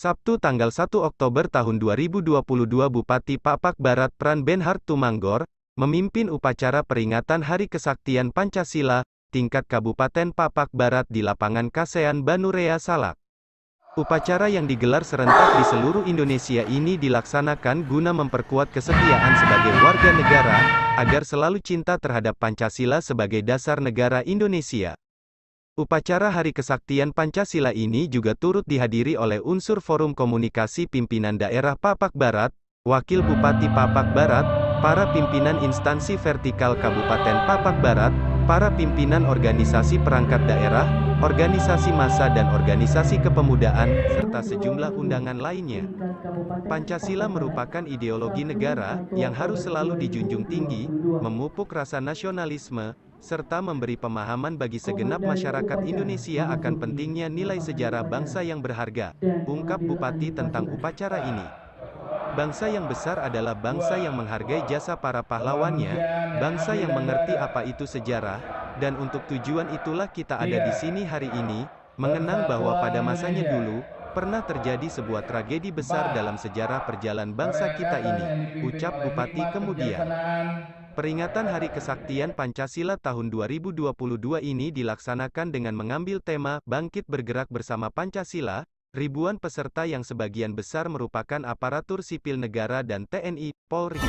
Sabtu tanggal 1 Oktober tahun 2022 Bupati Papak Barat Pran Benhart Tumanggor, memimpin upacara peringatan Hari Kesaktian Pancasila, tingkat Kabupaten Papak Barat di lapangan Kasean Banurea Salak. Upacara yang digelar serentak di seluruh Indonesia ini dilaksanakan guna memperkuat kesetiaan sebagai warga negara, agar selalu cinta terhadap Pancasila sebagai dasar negara Indonesia. Upacara Hari Kesaktian Pancasila ini juga turut dihadiri oleh unsur Forum Komunikasi Pimpinan Daerah Papak Barat, Wakil Bupati Papak Barat, para pimpinan instansi vertikal Kabupaten Papak Barat, para pimpinan organisasi perangkat daerah, organisasi massa dan organisasi kepemudaan, serta sejumlah undangan lainnya. Pancasila merupakan ideologi negara, yang harus selalu dijunjung tinggi, memupuk rasa nasionalisme, serta memberi pemahaman bagi segenap masyarakat Indonesia akan pentingnya nilai sejarah bangsa yang berharga, ungkap Bupati tentang upacara ini. Bangsa yang besar adalah bangsa yang menghargai jasa para pahlawannya, bangsa yang mengerti apa itu sejarah, dan untuk tujuan itulah kita ada di sini hari ini, mengenang bahwa pada masanya dulu, pernah terjadi sebuah tragedi besar dalam sejarah perjalanan bangsa kita ini, ucap Bupati kemudian. Peringatan Hari Kesaktian Pancasila tahun 2022 ini dilaksanakan dengan mengambil tema Bangkit Bergerak Bersama Pancasila. Ribuan peserta yang sebagian besar merupakan aparatur sipil negara dan TNI, Polri.